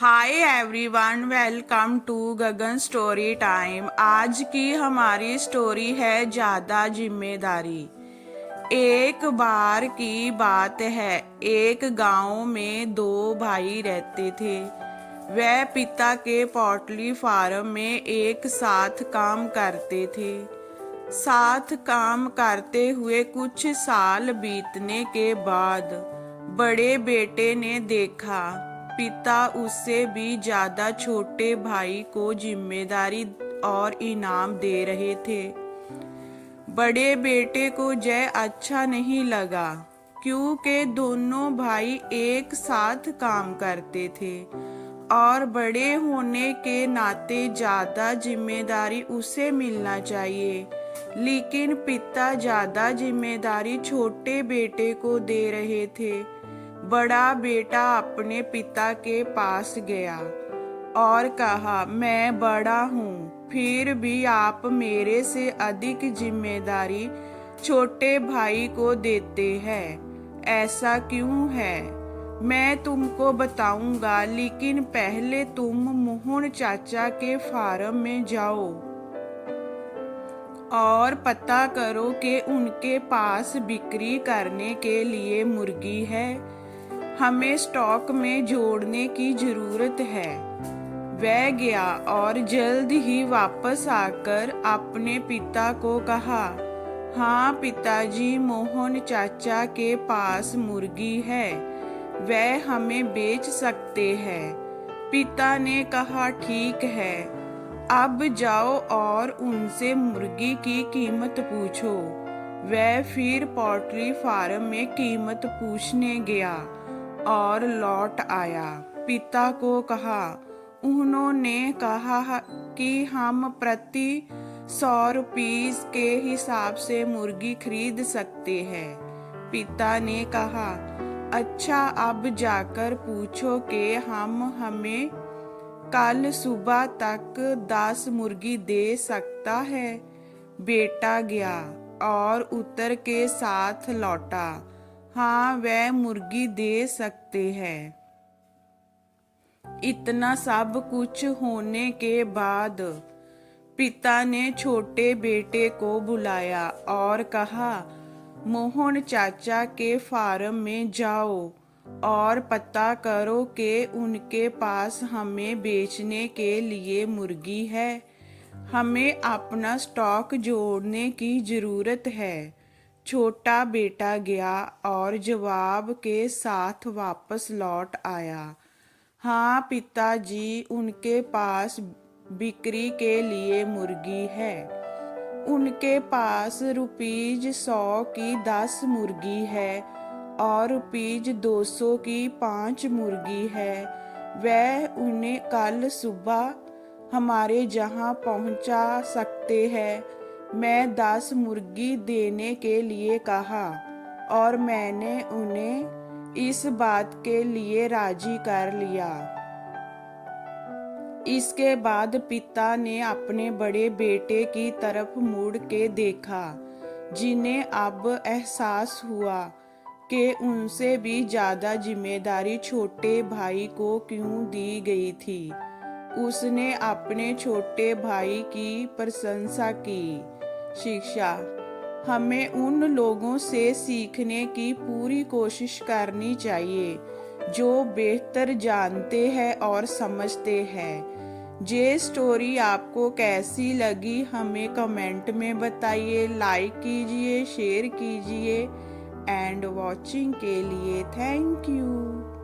Hi everyone, welcome to Gagan story time. आज की हमारी स्टोरी है ज़्यादा जिम्मेदारी। एक बार की बात है, एक गांव में दो भाई रहते थे। वह पिता के पोल्ट्री फार्म में एक साथ काम करते थे। साथ काम करते हुए कुछ साल बीतने के बाद बड़े बेटे ने देखा पिता उससे भी ज्यादा छोटे भाई को जिम्मेदारी और इनाम दे रहे थे। बड़े बेटे को यह अच्छा नहीं लगा, क्योंकि दोनों भाई एक साथ काम करते थे और बड़े होने के नाते ज्यादा जिम्मेदारी उसे मिलना चाहिए। लेकिन पिता ज्यादा जिम्मेदारी छोटे बेटे को दे रहे थे। बड़ा बेटा अपने पिता के पास गया और कहा, मैं बड़ा हूँ, फिर भी आप मेरे से अधिक जिम्मेदारी छोटे भाई को देते हैं। ऐसा क्यों है? मैं तुमको बताऊंगा, लेकिन पहले तुम मोहन चाचा के फार्म में जाओ और पता करो कि उनके पास बिक्री करने के लिए मुर्गी है। हमें स्टॉक में जोड़ने की जरूरत है। वह गया और जल्द ही वापस आकर अपने पिता को कहा, हाँ पिताजी, मोहन चाचा के पास मुर्गी है, वह हमें बेच सकते हैं। पिता ने कहा, ठीक है, अब जाओ और उनसे मुर्गी की कीमत पूछो। वह फिर पोल्ट्री फार्म में कीमत पूछने गया और लौट आया। पिता को कहा, उन्होंने कहा कि हम प्रति 100 रुपीस के हिसाब से मुर्गी खरीद सकते हैं। पिता ने कहा, अच्छा, अब जाकर पूछो कि हमें कल सुबह तक 10 मुर्गी दे सकता है। बेटा गया और उत्तर के साथ लौटा, हाँ, वह मुर्गी दे सकते हैं। इतना सब कुछ होने के बाद पिता ने छोटे बेटे को बुलाया और कहा, मोहन चाचा के फार्म में जाओ और पता करो कि उनके पास हमें बेचने के लिए मुर्गी है। हमें अपना स्टॉक जोड़ने की जरूरत है। छोटा बेटा गया और जवाब के साथ वापस लौट आया, हाँ पिताजी, उनके पास बिक्री के लिए मुर्गी है। उनके पास ₹100 की 10 मुर्गी है और ₹200 की 5 मुर्गी है। वह उन्हें कल सुबह हमारे जहां पहुंचा सकते हैं। मैं 10 मुर्गी देने के लिए कहा और मैंने उन्हें इस बात के लिए राजी कर लिया। इसके बाद पिता ने अपने बड़े बेटे की तरफ मुड़ के देखा, जिन्हें अब एहसास हुआ कि उनसे भी ज्यादा जिम्मेदारी छोटे भाई को क्यों दी गई थी। उसने अपने छोटे भाई की प्रशंसा की। शिक्षा, हमें उन लोगों से सीखने की पूरी कोशिश करनी चाहिए जो बेहतर जानते हैं और समझते हैं। ये स्टोरी आपको कैसी लगी हमें कमेंट में बताइए। लाइक कीजिए, शेयर कीजिए एंड वॉचिंग के लिए थैंक यू।